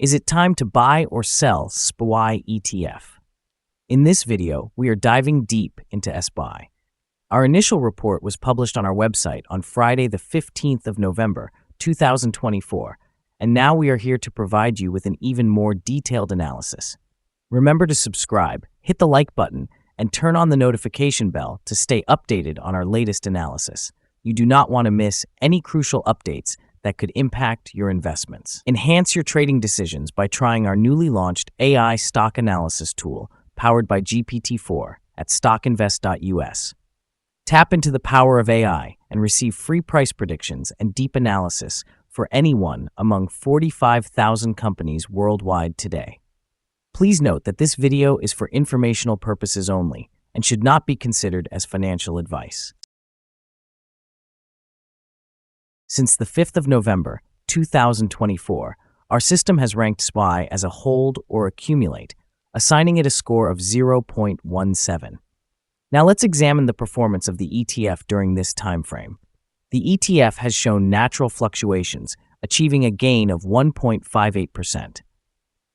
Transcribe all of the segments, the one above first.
Is it time to buy or sell SPY ETF? In this video, we are diving deep into SPY. Our initial report was published on our website on Friday, the 15th of November, 2024, and now we are here to provide you with an even more detailed analysis. Remember to subscribe, hit the like button, and turn on the notification bell to stay updated on our latest analysis. You do not want to miss any crucial updates that could impact your investments. Enhance your trading decisions by trying our newly launched AI stock analysis tool powered by GPT-4 at StockInvest.us. Tap into the power of AI and receive free price predictions and deep analysis for anyone among 45,000 companies worldwide today. Please note that this video is for informational purposes only and should not be considered as financial advice. Since the 5th of November, 2024, our system has ranked SPY as a hold or accumulate, assigning it a score of 0.17. Now let's examine the performance of the ETF during this time frame. The ETF has shown natural fluctuations, achieving a gain of 1.58%.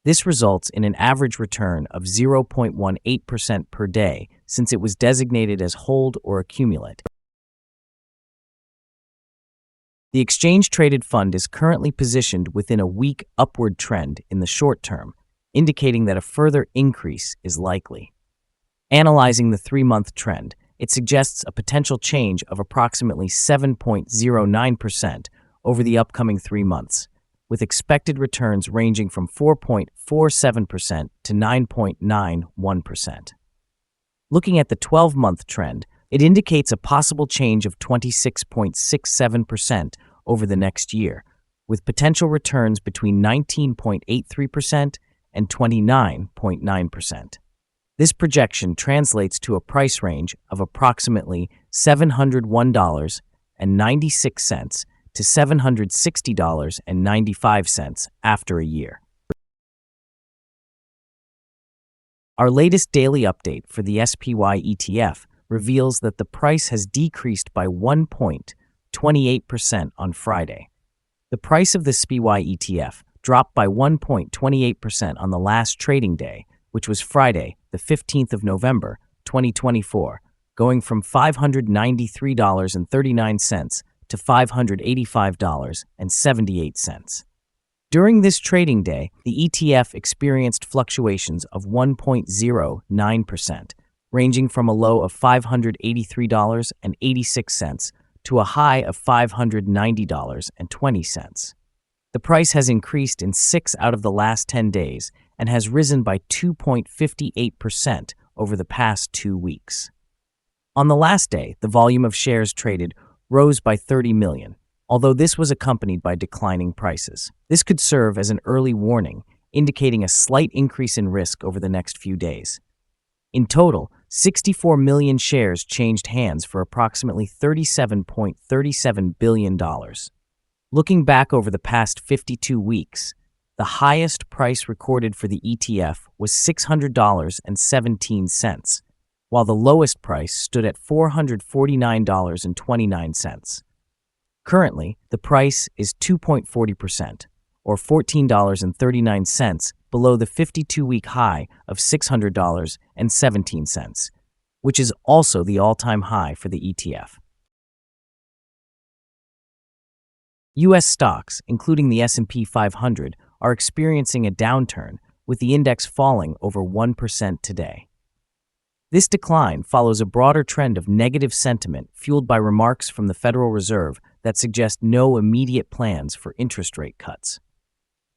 This results in an average return of 0.18% per day since it was designated as hold or accumulate. The exchange-traded fund is currently positioned within a weak upward trend in the short term, indicating that a further increase is likely. Analyzing the 3-month trend, it suggests a potential change of approximately 7.09% over the upcoming 3 months, with expected returns ranging from 4.47% to 9.91%. Looking at the 12-month trend, it indicates a possible change of 26.67% over the next year, with potential returns between 19.83% and 29.9%. This projection translates to a price range of approximately $701.96 to $760.95 after a year. Our latest daily update for the SPY ETF reveals that the price has decreased by 1.28% on Friday. The price of the SPY ETF dropped by 1.28% on the last trading day, which was Friday, the 15th of November, 2024, going from $593.39 to $585.78. During this trading day, the ETF experienced fluctuations of 1.09%, ranging from a low of $583.86 to a high of $590.20. The price has increased in 6 out of the last 10 days and has risen by 2.58% over the past 2 weeks. On the last day, the volume of shares traded rose by 30 million, although this was accompanied by declining prices. This could serve as an early warning, indicating a slight increase in risk over the next few days. In total, 64 million shares changed hands for approximately $37.37 billion. Looking back over the past 52 weeks, the highest price recorded for the ETF was $600.17, while the lowest price stood at $449.29. Currently, the price is 2.40%, or $14.39, below the 52-week high of $600.17, which is also the all-time high for the ETF. U.S. stocks, including the S&P 500, are experiencing a downturn, with the index falling over 1% today. This decline follows a broader trend of negative sentiment fueled by remarks from the Federal Reserve that suggest no immediate plans for interest rate cuts.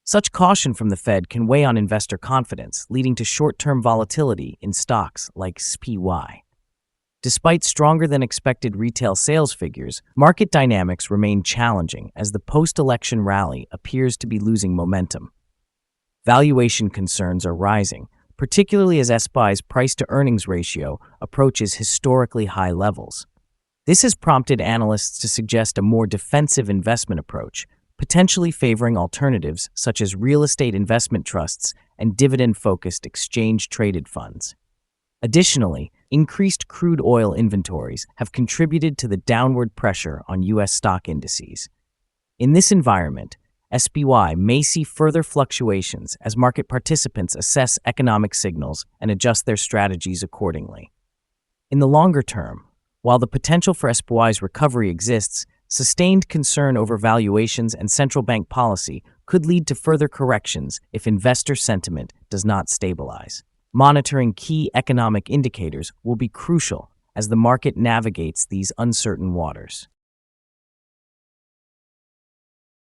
Such caution from the Fed can weigh on investor confidence, leading to short-term volatility in stocks like SPY. Despite stronger-than-expected retail sales figures, market dynamics remain challenging as the post-election rally appears to be losing momentum. Valuation concerns are rising, particularly as SPY's price-to-earnings ratio approaches historically high levels. This has prompted analysts to suggest a more defensive investment approach, potentially favoring alternatives such as real estate investment trusts and dividend-focused exchange-traded funds. Additionally, increased crude oil inventories have contributed to the downward pressure on U.S. stock indices. In this environment, SPY may see further fluctuations as market participants assess economic signals and adjust their strategies accordingly. In the longer term, while the potential for SPY's recovery exists, sustained concern over valuations and central bank policy could lead to further corrections if investor sentiment does not stabilize. Monitoring key economic indicators will be crucial as the market navigates these uncertain waters.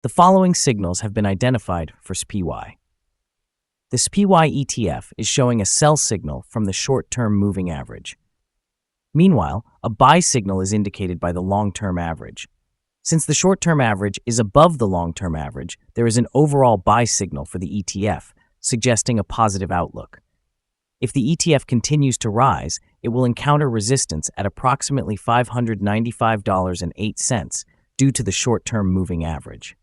The following signals have been identified for SPY. The SPY ETF is showing a sell signal from the short-term moving average. Meanwhile, a buy signal is indicated by the long-term average. Since the short-term average is above the long-term average, there is an overall buy signal for the ETF, suggesting a positive outlook. If the ETF continues to rise, it will encounter resistance at approximately $595.08 due to the short-term moving average.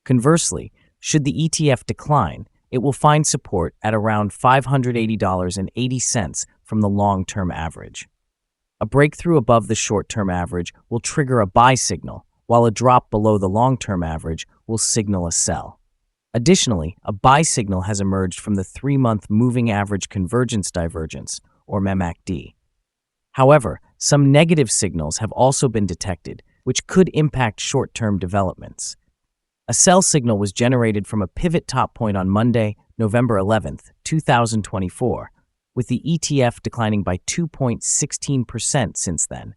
Conversely, should the ETF decline, it will find support at around $580.80 from the long-term average. A breakthrough above the short-term average will trigger a buy signal, while a drop below the long-term average will signal a sell. Additionally, a buy signal has emerged from the 3-month moving average convergence divergence, or MACD. However, some negative signals have also been detected, which could impact short-term developments. A sell signal was generated from a pivot top point on Monday, November 11, 2024, with the ETF declining by 2.16% since then.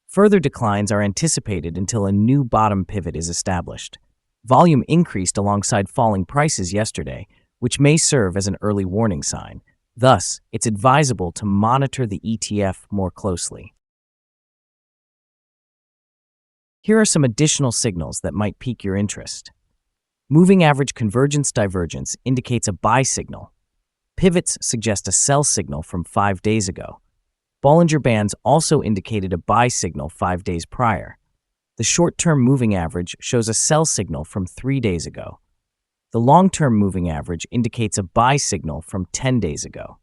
Further declines are anticipated until a new bottom pivot is established. Volume increased alongside falling prices yesterday, which may serve as an early warning sign. Thus, it's advisable to monitor the ETF more closely. Here are some additional signals that might pique your interest. Moving average convergence divergence indicates a buy signal. Pivots suggest a sell signal from 5 days ago. Bollinger Bands also indicated a buy signal 5 days prior. The short-term moving average shows a sell signal from 3 days ago. The long-term moving average indicates a buy signal from 10 days ago.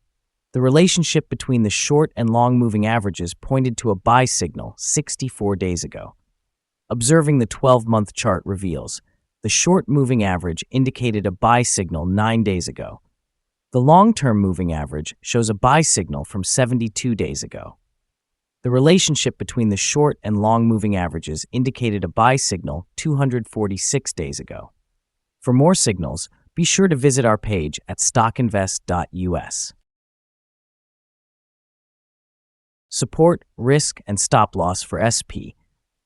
The relationship between the short and long moving averages pointed to a buy signal 64 days ago. Observing the 12-month chart reveals the short moving average indicated a buy signal 9 days ago. The long-term moving average shows a buy signal from 72 days ago. The relationship between the short and long moving averages indicated a buy signal 246 days ago. For more signals, be sure to visit our page at StockInvest.us. Support, risk, and stop loss for SP.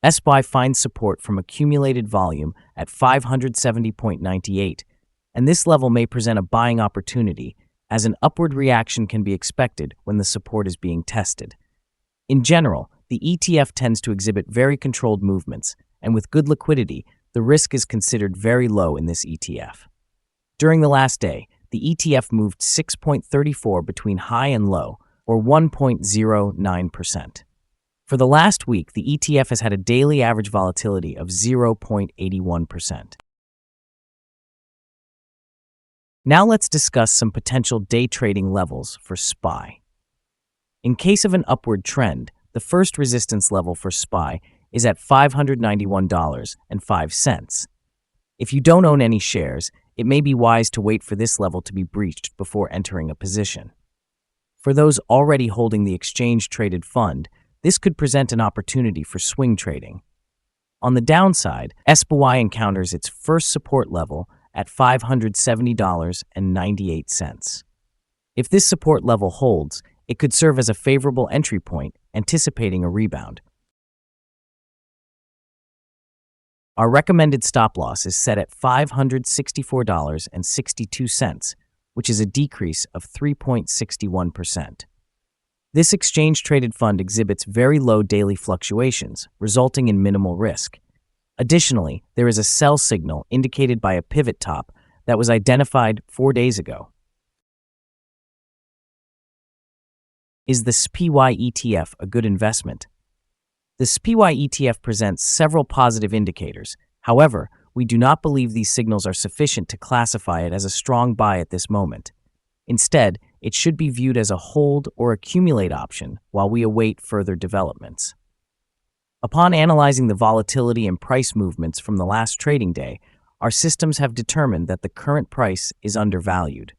SPY finds support from accumulated volume at 570.98, and this level may present a buying opportunity, as an upward reaction can be expected when the support is being tested. In general, the ETF tends to exhibit very controlled movements, and with good liquidity, the risk is considered very low in this ETF. During the last day, the ETF moved 6.34 between high and low, or 1.09%. For the last week, the ETF has had a daily average volatility of 0.81%. Now let's discuss some potential day trading levels for SPY. In case of an upward trend, the first resistance level for SPY is at $591.05. If you don't own any shares, it may be wise to wait for this level to be breached before entering a position. For those already holding the exchange-traded fund, this could present an opportunity for swing trading. On the downside, SPY encounters its first support level at $570.98. If this support level holds, it could serve as a favorable entry point, anticipating a rebound. Our recommended stop loss is set at $564.62, which is a decrease of 3.61%. This exchange-traded fund exhibits very low daily fluctuations, resulting in minimal risk. Additionally, there is a sell signal indicated by a pivot top that was identified 4 days ago. Is the SPY ETF a good investment? The SPY ETF presents several positive indicators. However, we do not believe these signals are sufficient to classify it as a strong buy at this moment. Instead, it should be viewed as a hold or accumulate option while we await further developments. Upon analyzing the volatility and price movements from the last trading day, our systems have determined that the current price is undervalued.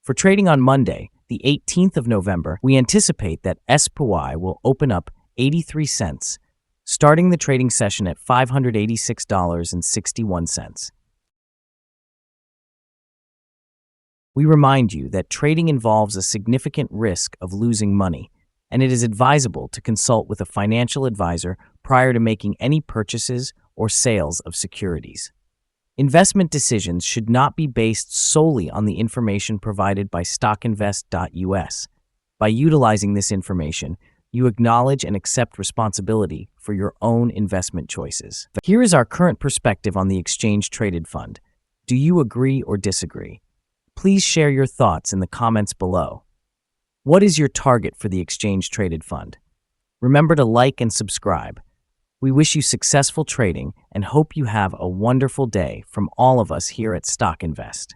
For trading on Monday, the 18th of November, we anticipate that SPY will open up 83 cents, starting the trading session at $586.61. We remind you that trading involves a significant risk of losing money, and it is advisable to consult with a financial advisor prior to making any purchases or sales of securities. Investment decisions should not be based solely on the information provided by StockInvest.us. By utilizing this information, you acknowledge and accept responsibility for your own investment choices. Here is our current perspective on the exchange-traded fund. Do you agree or disagree? Please share your thoughts in the comments below. What is your target for the exchange-traded fund? Remember to like and subscribe. We wish you successful trading and hope you have a wonderful day from all of us here at Stock Invest.